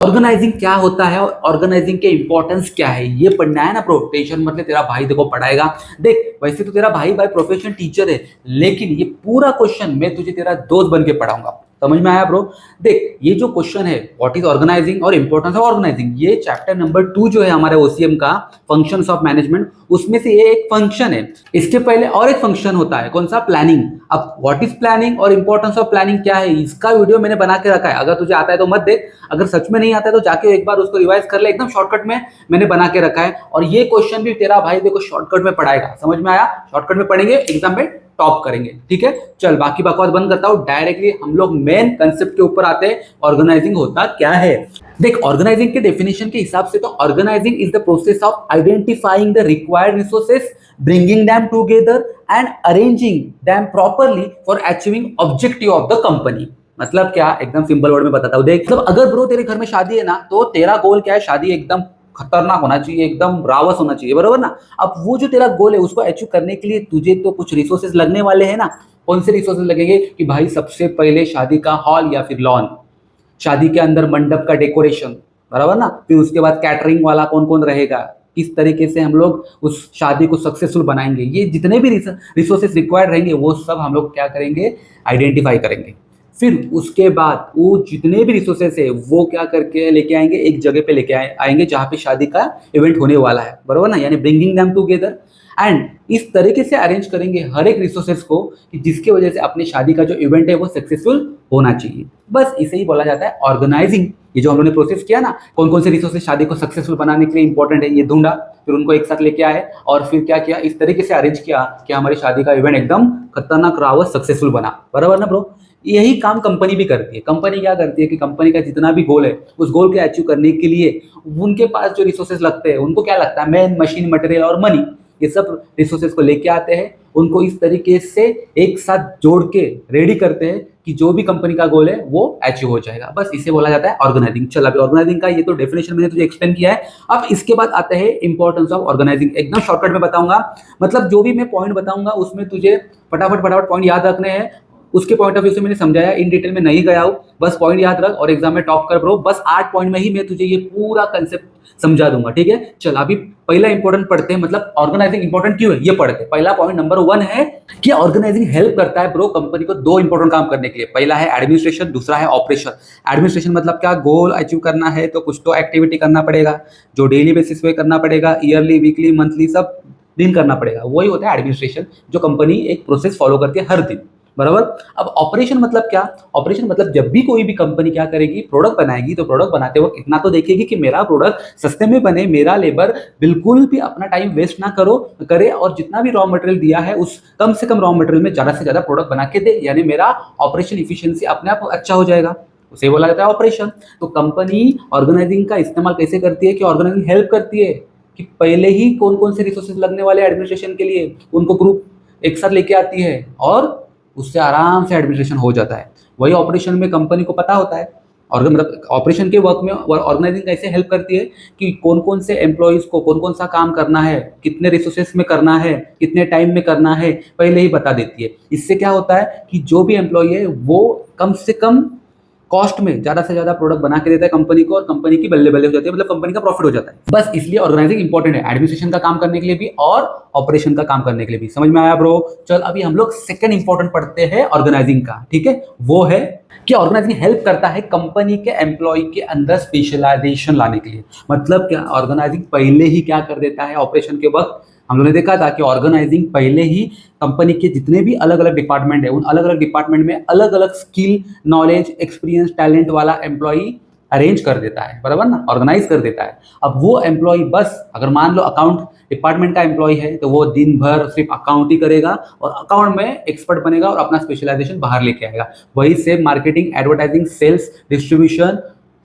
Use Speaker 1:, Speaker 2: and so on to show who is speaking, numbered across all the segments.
Speaker 1: Organising क्या होता है और ऑर्गेनाइजिंग के इंपॉर्टेंस क्या है, ये पढ़ना है ना ब्रो। टेंशन मतलब तेरा भाई देखो पढ़ाएगा। देख वैसे तो तेरा भाई बाय प्रोफेशन टीचर है, लेकिन ये पूरा क्वेश्चन मैं तुझे तेरा दोस्त बन के पढ़ाऊंगा। समझ में आया ब्रो? देख ये जो क्वेश्चन है, व्हाट इज ऑर्गेनाइजिंग और इंपॉर्टेंस ऑफ ऑर्गेनाइजिंग, ये चैप्टर नंबर 2 जो है हमारे ओसीएम का, फंक्शंस ऑफ मैनेजमेंट, उसमें से ये एक फंक्शन है। इसके पहले और एक फंक्शन होता है, कौन सा? प्लानिंग। अब व्हाट इज प्लानिंग और इंपॉर्टेंस ऑफ प्लानिंग क्या है, इसका वीडियो मैंने बना के रखा है। अगर तुझे आता है तो मत देख, अगर सच में नहीं आता है तो जाके एक बार उसको रिवाइज कर ले, एकदम शॉर्टकट में मैंने बना के रखा है। और ये क्वेश्चन भी तेरा भाई देखो शॉर्टकट में पढ़ाएगा। समझ में आया? शॉर्टकट में पढ़ेंगे, एग्जाम में टॉप करेंगे। ठीक है, चल बाकी बकवास बंद करता हूं, डायरेक्टली हम लोग मेन कंसेप्ट के ऊपर आते हैं। ऑर्गेनाइजिंग होता क्या है? देख ऑर्गेनाइजिंग के डेफिनेशन के हिसाब से तो organising is the process of identifying the required resources, bringing them together and arranging them properly for achieving objective of the company। मतलब क्या, एकदम सिंपल वर्ड में बताता हूँ। देख मतलब अगर ब्रो तेरे घर में शादी है ना, तो तेरा गोल क्या है? शादी एकदम खतरनाक होना चाहिए, एकदम रावस होना चाहिए, बरोबर ना? अब वो जो तेरा गोल है उसको अचीव करने के लिए तुझे तो कुछ रिसोर्सेज लगने वाले हैं ना। कौन से रिसोर्सेज लगेंगे? कि भाई सबसे पहले शादी का हॉल या फिर लॉन, शादी के अंदर मंडप का डेकोरेशन, बराबर ना? फिर उसके बाद कैटरिंग वाला कौन कौन रहेगा, किस तरीके से हम लोग उस शादी को सक्सेसफुल बनाएंगे, ये जितने भी रिसोर्सेस रिक्वायर्ड रहेंगे वो सब हम लोग क्या करेंगे? आइडेंटिफाई करेंगे। फिर उसके बाद वो जितने भी रिसोर्सेस है वो क्या करके लेके आएंगे? एक जगह पे लेके आएंगे जहाँ पे शादी का इवेंट होने वाला है, बराबर ना? यानी ब्रिंगिंग देम टुगेदर। एंड इस तरीके से अरेंज करेंगे हर एक रिसोर्सेस को कि जिसकी वजह से अपनी शादी का जो इवेंट है वो सक्सेसफुल होना चाहिए। बस इसे ही बोला जाता है ऑर्गेनाइजिंग। ये जो हम लोगों ने प्रोसेस किया ना, कौन कौन से रिसोर्सेस शादी को सक्सेसफुल बनाने के लिए इंपॉर्टेंट है ये ढूंढा, फिर उनको एक साथ लेके आए और फिर क्या किया? इस तरीके से अरेंज किया कि हमारी शादी का इवेंट एकदम खतरनाक रावत सक्सेसफुल बना, बराबर ना ब्रो? यही काम कंपनी भी करती है। कंपनी क्या करती है कि कंपनी का जितना भी गोल है उस गोल के अचीव करने के लिए उनके पास जो रिसोर्सेस लगते हैं, उनको क्या लगता है? मैन, मशीन, मटेरियल और मनी, ये सब रिसोर्सेस को लेके आते हैं, उनको इस तरीके से एक साथ जोड़ के रेडी करते हैं कि जो भी कंपनी का गोल है वो अचीव हो जाएगा। बस इसे बोला जाता है ऑर्गेनाइजिंग। चल अभी ऑर्गेनाइजिंग का ये तो डेफिनेशन मैंने तुझे एक्सप्लेन किया है। अब इसके बाद आते हैं इंपॉर्टेंस ऑफ ऑर्गेनाइजिंग। एकदम शॉर्टकट में बताऊंगा, मतलब जो भी मैं पॉइंट बताऊंगा उसमें तुझे फटाफट फटाफट पॉइंट याद रखने हैं। उसके पॉइंट ऑफ व्यू से मैंने समझाया, इन डिटेल में नहीं गया हूं, बस पॉइंट याद रख और एग्जाम में टॉप कर ब्रो। बस 8 पॉइंट में ही मैं तुझे ये पूरा कंसेप्ट समझा दूंगा। ठीक है, चल अभी पहला इंपॉर्टेंट पढ़ते हैं, मतलब ऑर्गेनाइजिंग इंपॉर्टेंट क्यों है ये पढ़ते हैं। पहला पॉइंट नंबर 1 है कि ऑर्गेनाइजिंग हेल्प करता है ब्रो कंपनी को 2 इंपॉर्टेंट काम करने के लिए। पहला है एडमिनिस्ट्रेशन, दूसरा है ऑपरेशन। एडमिनिस्ट्रेशन मतलब क्या? गोल अचीव करना है तो कुछ तो एक्टिविटी करना पड़ेगा, जो डेली बेसिस पे करना पड़ेगा, ईयरली, वीकली, मंथली, सब दिन करना पड़ेगा, वही होता है एडमिनिस्ट्रेशन, जो कंपनी एक प्रोसेस फॉलो करती है हर दिन, बराबर। अब ऑपरेशन मतलब क्या? ऑपरेशन मतलब जब भी कोई भी कंपनी क्या करेगी? प्रोडक्ट बनाएगी, तो प्रोडक्ट बनाते वक्त इतना तो देखेगी कि मेरा प्रोडक्ट सस्ते में बने, मेरा लेबर बिल्कुल भी अपना टाइम वेस्ट ना करे, और जितना भी रॉ मटेरियल दिया है उस कम से कम रॉ मटेरियल में ज्यादा से ज्यादा प्रोडक्ट बना के दे, यानी मेरा ऑपरेशन इफिशियंसी अपने आप अच्छा हो जाएगा, उसे बोला जाता है ऑपरेशन। तो कंपनी ऑर्गेनाइजिंग का इस्तेमाल कैसे करती है? कि ऑर्गेनाइजिंग हेल्प करती है कि पहले ही कौन कौन से रिसोर्सेज लगने वाले एडमिनिस्ट्रेशन के लिए, उनको ग्रुप एक साथ लेके आती है और उससे आराम से एडमिनिस्ट्रेशन हो जाता है। वही ऑपरेशन में कंपनी को पता होता है, और मतलब ऑपरेशन के वर्क में ऑर्गेनाइजिंग कैसे हेल्प करती है कि कौन कौन से एम्प्लॉयज को कौन कौन सा काम करना है, कितने रिसोर्सेस में करना है, कितने टाइम में करना है, पहले ही बता देती है। इससे क्या होता है कि जो भी एम्प्लॉय है वो कम से कम कॉस्ट में ज्यादा से ज्यादा प्रोडक्ट बना के देता है कंपनी को, और कंपनी की बल्ले बल्ले हो जाती है, मतलब कंपनी का प्रॉफिट हो जाता है। बस इसलिए ऑर्गेनाइजिंग इंपॉर्टेंट है, एडमिनिस्ट्रेशन का काम करने के लिए भी और ऑपरेशन का काम करने के लिए भी। समझ में आया ब्रो? चल अभी हम लोग सेकंड इंपॉर्टेंट पढ़ते हैं ऑर्गेनाइजिंग का। ठीक है, वो है कि ऑर्गेनाइजिंग हेल्प करता है कंपनी के एम्प्लॉय के अंदर स्पेशलाइजेशन लाने के लिए। मतलब क्या? ऑर्गेनाइजिंग पहले ही क्या कर देता है? ऑपरेशन के वक्त हम लोगों ने देखा था कि ऑर्गेनाइजिंग पहले ही कंपनी के जितने भी अलग अलग डिपार्टमेंट है, उन अलग अलग डिपार्टमेंट में अलग अलग स्किल, नॉलेज, एक्सपीरियंस, टैलेंट वाला एम्प्लॉई अरेंज कर देता है, बराबर ना? ऑर्गेनाइज कर देता है। अब वो एम्प्लॉय बस, अगर मान लो अकाउंट डिपार्टमेंट का एम्प्लॉय है तो वो दिन भर सिर्फ अकाउंट ही करेगा और अकाउंट में एक्सपर्ट बनेगा और अपना स्पेशलाइजेशन बाहर लेके आएगा। वही same marketing, advertising, sales, distribution,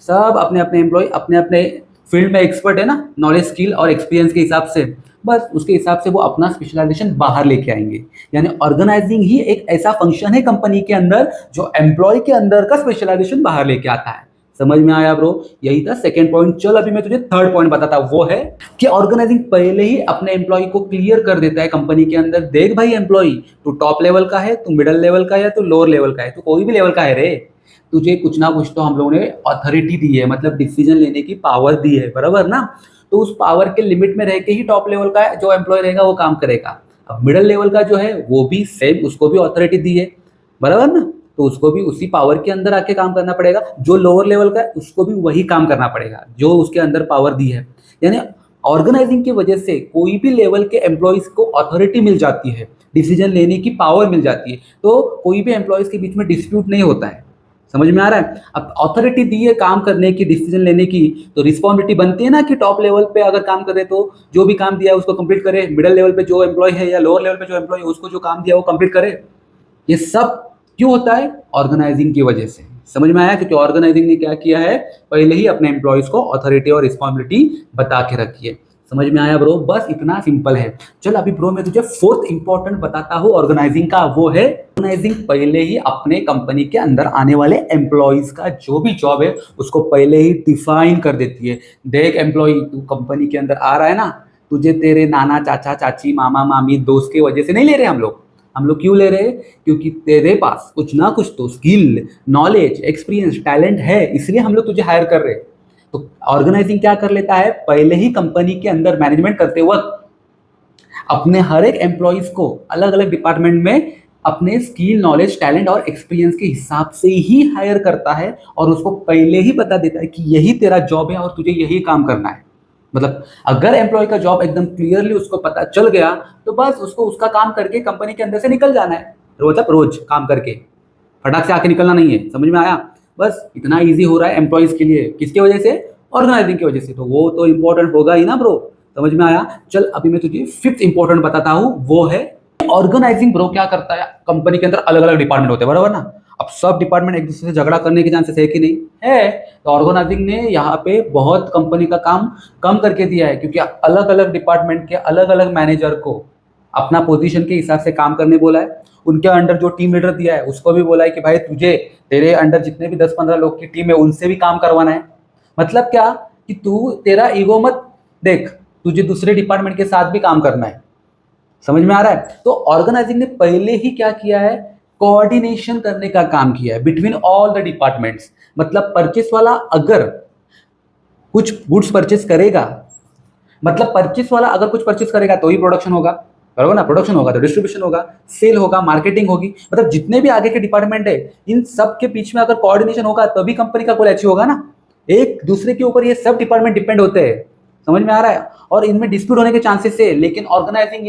Speaker 1: सब अपने अपने एम्प्लॉय अपने अपने फील्ड में एक्सपर्ट है ना, नॉलेज, स्किल और एक्सपीरियंस के हिसाब से, बस उसके हिसाब से वो अपना स्पेशलाइजेशन बाहर लेके आएंगे। यानी ऑर्गेनाइजिंग ही एक ऐसा फंक्शन है कंपनी के अंदर जो एम्प्लॉय के अंदर का स्पेशलाइजेशन बाहर लेके आता है। समझ में आया ब्रो? यही था सेकंड पॉइंट। चल अभी मैं तुझे थर्ड पॉइंट बताता हूं, वो है कि ऑर्गेनाइजिंग पहले ही अपने एम्प्लॉय को क्लियर कर देता है कंपनी के अंदर, देख भाई एम्प्लॉय, तू टॉप लेवल का है, तू मिडिल लेवल का है, तू लोअर लेवल का है, तू कोई भी लेवल का है रे, तुझे कुछ ना कुछ तो हम लोगों ने अथॉरिटी दी है, मतलब डिसीजन लेने की पावर दी है, बराबर ना। तो उस पावर के लिमिट में रह के ही टॉप लेवल का जो एम्प्लॉय रहेगा वो काम करेगा। अब मिडिल लेवल का जो है वो भी सेम, उसको भी अथॉरिटी दी है, बराबर ना। तो उसको भी उसी पावर के अंदर आके काम करना पड़ेगा। जो लोअर लेवल का है उसको भी वही काम करना पड़ेगा जो उसके अंदर पावर दी है। यानी ऑर्गेनाइजिंग की वजह से कोई भी लेवल के एम्प्लॉयज को अथॉरिटी मिल जाती है, डिसीजन लेने की पावर मिल जाती है, तो कोई भी एम्प्लॉयज के बीच में डिस्प्यूट नहीं होता है। समझ में आ रहा है? अब अथॉरिटी दी है काम करने की, डिसीजन लेने की, तो रिस्पॉन्सिबिलिटी बनती है ना कि टॉप लेवल पे अगर काम करे तो जो भी काम दिया है उसको कंप्लीट करे, मिडिल लेवल पे जो एम्प्लॉय है या लोअर लेवल पे जो एम्प्लॉय है उसको जो काम दिया है वो कंप्लीट करे। ये सब क्यों होता है? ऑर्गेनाइजिंग की वजह से। समझ में आया? क्योंकि ऑर्गेनाइजिंग ने क्या किया है, पहले ही अपने एम्प्लॉयज को अथॉरिटी और रिस्पॉन्सिबिलिटी बता के रखी है। समझ में आया ब्रो? बस इतना सिंपल है। चल अभी ब्रो मैं तुझे फोर्थ इंपॉर्टेंट बताता हूँ ऑर्गेनाइजिंग का, वो है ऑर्गेनाइजिंग पहले ही अपने कंपनी के अंदर आने वाले एम्प्लॉयज का जो भी जॉब है उसको पहले ही डिफाइन कर देती है। देख एम्प्लॉय, तू कंपनी के अंदर आ रहा है ना, तुझे तेरे नाना चाचा चाची मामा मामी दोस्त की वजह से नहीं ले रहे हम लोग। हम लोग क्यों ले रहे हैं? क्योंकि तेरे पास कुछ ना कुछ तो स्किल, नॉलेज, एक्सपीरियंस, टैलेंट है, इसलिए हम लोग तुझे हायर कर रहे हैं। तो ऑर्गेनाइजिंग क्या कर लेता है, पहले ही कंपनी के अंदर मैनेजमेंट करते वक्त अपने हर एक एम्प्लॉयज को अलग अलग डिपार्टमेंट में अपने स्किल, नॉलेज, टैलेंट और एक्सपीरियंस के हिसाब से ही हायर करता है और उसको पहले ही बता देता है कि यही तेरा जॉब है और तुझे यही काम करना है। मतलब अगर एम्प्लॉय का जॉब एकदम क्लियरली उसको पता चल गया तो बस उसको उसका काम करके कंपनी के अंदर से निकल जाना है, मतलब रोज काम करके फटाक से आके निकलना नहीं है। समझ में आया? बस इतना इजी हो रहा है एम्प्लॉयज के लिए, किसकी वजह से? ऑर्गेनाइजिंग की वजह से। तो वो तो इंपॉर्टेंट होगा ही ना ब्रो। समझ में आया? चल अभी मैं तुझे फिफ्थ इंपॉर्टेंट बताता हूँ, वो है ऑर्गेनाइजिंग। ब्रो क्या करता है, कंपनी के अंदर अलग अलग डिपार्टमेंट होते हैं, बराबर ना। अब सब डिपार्टमेंट एक दूसरे से झगड़ा करने के चांसेस है कि नहीं है? तो ऑर्गेनाइजिंग ने यहाँ पे बहुत कंपनी का काम कम करके दिया है, क्योंकि अलग अलग डिपार्टमेंट के अलग अलग मैनेजर को अपना पोजीशन के हिसाब से काम करने बोला है। उनके अंडर जो टीम लीडर दिया है उसको भी बोला है कि भाई तुझे तेरे अंडर जितने भी 10-15 लोग की टीम है उनसे भी काम करवाना है। मतलब क्या कि तू तेरा ईगो मत देख, तुझे दूसरे डिपार्टमेंट के साथ भी काम करना है। समझ में आ रहा है? तो ऑर्गेनाइजिंग ने पहले ही क्या किया है, कोऑर्डिनेशन करने का काम किया है बिटवीन ऑल द डिपार्टमेंट्स। मतलब परचेस वाला अगर कुछ गुड्स परचेस करेगा, मतलब परचेस वाला अगर कुछ परचेस करेगा तो ही प्रोडक्शन होगा, बराबर ना। प्रोडक्शन होगा तो डिस्ट्रीब्यूशन होगा, सेल होगा, मार्केटिंग होगी। मतलब जितने भी आगे के डिपार्टमेंट है इन सब के बीच में अगर कोऑर्डिनेशन होगा तभी कंपनी का गोल अचीव होगा ना। एक दूसरे के ऊपर ये सब डिपार्टमेंट डिपेंड होते हैं। समझ में आ रहा है? और इनमें डिस्प्यूट होने के चांसेस है, लेकिन ऑर्गेनाइजिंग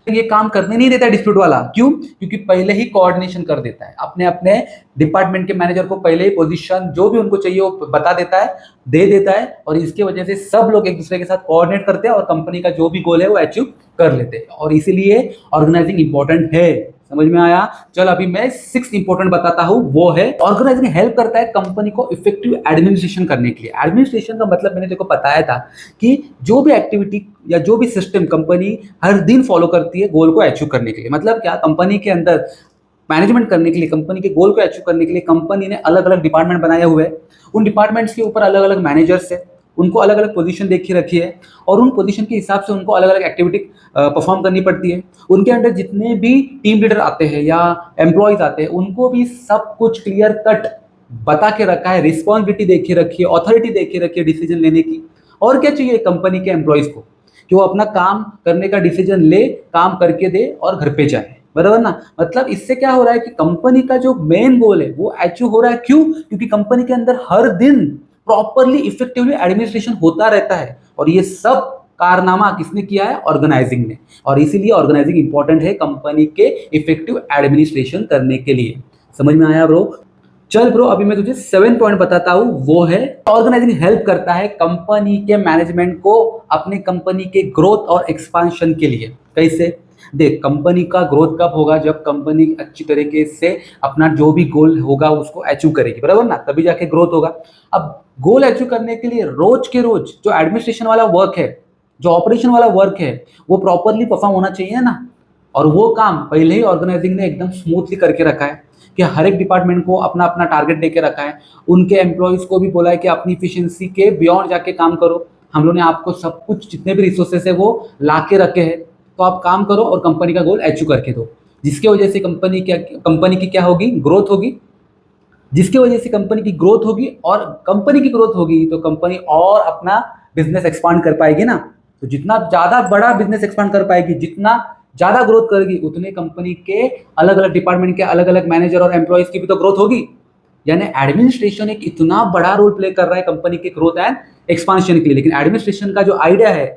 Speaker 1: ये काम करने नहीं देता है डिस्प्यूट वाला। क्यों? क्योंकि पहले ही कोऑर्डिनेशन कर देता है, अपने अपने डिपार्टमेंट के मैनेजर को पहले ही पोजीशन जो भी उनको चाहिए वो बता देता है, दे देता है, और इसकी वजह से सब लोग एक दूसरे के साथ कोऑर्डिनेट करते हैं और कंपनी का जो भी गोल है वो अचीव कर लेते हैं। और इसीलिए ऑर्गेनाइजिंग इंपॉर्टेंट है। समझ में आया? चल अभी मैं सिक्स इंपॉर्टेंट बताता हूं, वो है ऑर्गेनाइजिंग हेल्प करता है कंपनी को इफेक्टिव एडमिनिस्ट्रेशन करने के लिए। एडमिनिस्ट्रेशन का मतलब मैंने तेको बताया था कि जो भी एक्टिविटी या जो भी सिस्टम कंपनी हर दिन फॉलो करती है गोल को अचीव करने के लिए। मतलब क्या, कंपनी के अंदर मैनेजमेंट करने के लिए, कंपनी के गोल को अचीव करने के लिए कंपनी ने अलग अलग डिपार्टमेंट बनाए हुए हैं। उन डिपार्टमेंट्स के ऊपर अलग अलग मैनेजर्स है, उनको अलग अलग पोजीशन देखी रखी है और उन पोजीशन के हिसाब से उनको अलग अलग एक्टिविटी परफॉर्म करनी पड़ती है। उनके अंडर जितने भी टीम लीडर आते हैं या एम्प्लॉयज आते हैं उनको भी सब कुछ क्लियर कट बता के रखा है, रिस्पॉन्सिबिलिटी देखी रखी है, अथॉरिटी देखी रखी है डिसीजन लेने की। और क्या चाहिए कंपनी के एम्प्लॉयज को, कि वो अपना काम करने का डिसीजन ले, काम करके दे और घर पे जाए, बराबर ना। मतलब इससे क्या हो रहा है कि कंपनी का जो मेन गोल है वो अचीव हो रहा है। क्यों? क्योंकि कंपनी के अंदर हर दिन प्रॉपरली इफेक्टिवली एडमिनिस्ट्रेशन होता रहता है। और ये सब कारनामा किसने किया है? ऑर्गेनाइजिंग ने। और इसीलिए ऑर्गेनाइजिंग इंपॉर्टेंट है कंपनी के इफेक्टिव एडमिनिस्ट्रेशन करने के लिए। समझ में आया ब्रो? चल ब्रो अभी मैं तुझे 7 पॉइंट बताता हूं, वो है ऑर्गेनाइजिंग हेल्प करता है कंपनी के मैनेजमेंट को अपने कंपनी के ग्रोथ और एक्सपांशन के लिए। कैसे? देख, कंपनी का ग्रोथ कब होगा? जब कंपनी अच्छी तरीके से अपना जो भी गोल होगा उसको अचीव करेगी, बराबर ना, तभी जाके ग्रोथ होगा। अब गोल अचीव करने के लिए रोज के रोज जो एडमिनिस्ट्रेशन वाला वर्क है, जो ऑपरेशन वाला वर्क है, वो प्रॉपरली परफॉर्म होना चाहिए ना। और वो काम पहले ही ऑर्गेनाइजिंग ने एकदम स्मूथली करके रखा है कि हर एक डिपार्टमेंट को अपना अपना टारगेट देके रखा है। उनके एम्प्लॉयज को भी बोला है कि अपनी इफिशियंसी के बियॉन्ड जाके काम करो। हम लोग ने आपको सब कुछ जितने भी रिसोर्सेस है वो ला के रखे हैं, तो आप काम करो और कंपनी का गोल अचीव करके दो, जिसकी वजह से कंपनी की क्या होगी? ग्रोथ होगी। जिसकी वजह से कंपनी की ग्रोथ होगी, और कंपनी की ग्रोथ होगी तो कंपनी और अपना बिजनेस एक्सपांड कर पाएगी ना। तो जितना ज़्यादा बड़ा बिजनेस एक्सपांड कर पाएगी, जितना ज़्यादा ग्रोथ करेगी, उतने कंपनी के अलग अलग डिपार्टमेंट के अलग अलग मैनेजर और एम्प्लॉयज़ की भी तो ग्रोथ होगी। यानी एडमिनिस्ट्रेशन एक इतना बड़ा रोल प्ले कर रहा है कंपनी के ग्रोथ एंड एक्सपांशन के लिए। लेकिन एडमिनिस्ट्रेशन का जो आइडिया है,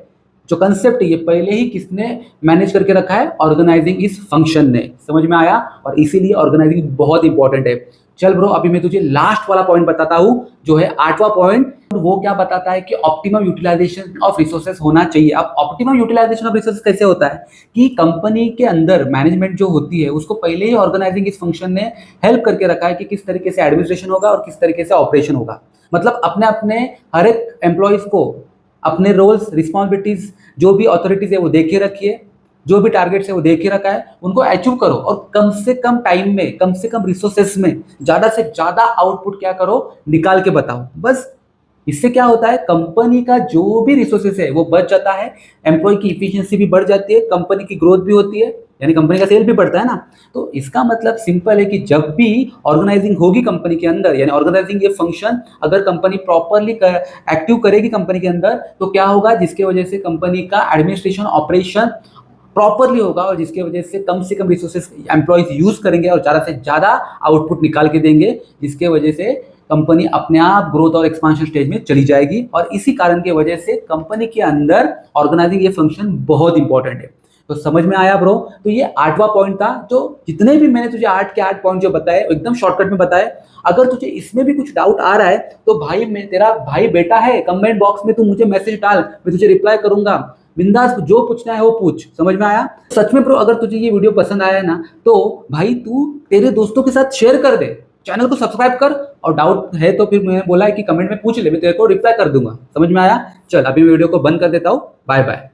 Speaker 1: जो कंसेप्ट है, ये पहले ही किसने मैनेज करके रखा है? ऑर्गेनाइजिंग इस फंक्शन ने। समझ में आया? और इसीलिए ऑर्गेनाइजिंग बहुत इंपॉर्टेंट है। चल ब्रो, अभी मैं तुझे लास्ट वाला पॉइंट बताता हूं, जो है 8वां पॉइंट। वो क्या बताता है कि ऑप्टिमम यूटिलाइजेशन ऑफ रिसोर्सेज होना चाहिए। अब ऑप्टिमम यूटिलाइजेशन ऑफ रिसोर्सेज कैसे होता है कि कंपनी के अंदर मैनेजमेंट जो होती है उसको पहले ही ऑर्गेनाइजिंग इस फंक्शन ने हेल्प करके रखा है कि किस तरीके से एडमिनिस्ट्रेशन होगा और किस तरीके से ऑपरेशन होगा। मतलब अपने अपने हर एक एम्प्लॉयज को अपने रोल्स, रिस्पॉन्सिबिलिटीज, जो भी अथॉरिटीज है वो दे के रखिए, जो भी टारगेट्स है वो दे के रखा है, उनको अचीव करो और कम से कम टाइम में, कम से कम रिसोर्सेस में ज्यादा से ज्यादा आउटपुट क्या करो, निकाल के बताओ। बस इससे क्या होता है, कंपनी का जो भी रिसोर्सेस है वो बच जाता है, एम्प्लॉय की इफिशियंसी भी बढ़ जाती है, कंपनी की ग्रोथ भी होती है, यानी कंपनी का सेल भी बढ़ता है ना। तो इसका मतलब सिंपल है कि जब भी ऑर्गेनाइजिंग होगी कंपनी के अंदर, यानी ऑर्गेनाइजिंग ये फंक्शन अगर कंपनी प्रॉपरली एक्टिव करेगी कंपनी के अंदर, तो क्या होगा, जिसके वजह से कंपनी का एडमिनिस्ट्रेशन ऑपरेशन प्रॉपरली होगा और जिसके वजह से कम रिसोर्सेज एम्प्लॉयज यूज करेंगे और ज़्यादा से ज़्यादा आउटपुट निकाल के देंगे, जिसके वजह से कंपनी अपने आप ग्रोथ और एक्सपांशन स्टेज में चली जाएगी। और इसी कारण की वजह से कंपनी के अंदर ऑर्गेनाइजिंग ये फंक्शन बहुत इंपॉर्टेंट है। तो समझ में आया ब्रो? तो ये 8वां पॉइंट था। जो जितने भी मैंने तुझे 8 के 8 पॉइंट जो बताए एकदम शॉर्टकट में बताए। अगर तुझे इसमें भी कुछ डाउट आ रहा है तो भाई, मैं तेरा भाई बेटा है, कमेंट बॉक्स में तू मुझे मैसेज डाल, मैं तुझे रिप्लाई करूंगा। बिंदास जो पूछना है वो पूछ। समझ में आया? सच में ब्रो, अगर तुझे ये वीडियो पसंद आया है ना, तो भाई तू तेरे दोस्तों के साथ शेयर कर दे, चैनल को सब्सक्राइब कर, और डाउट है तो फिर मैंने बोला है कि कमेंट में पूछ ले, मैं तेरे को रिप्लाई कर दूंगा। समझ में आया? चल अभी मैं वीडियो को बंद कर देता हूँ। Bye bye.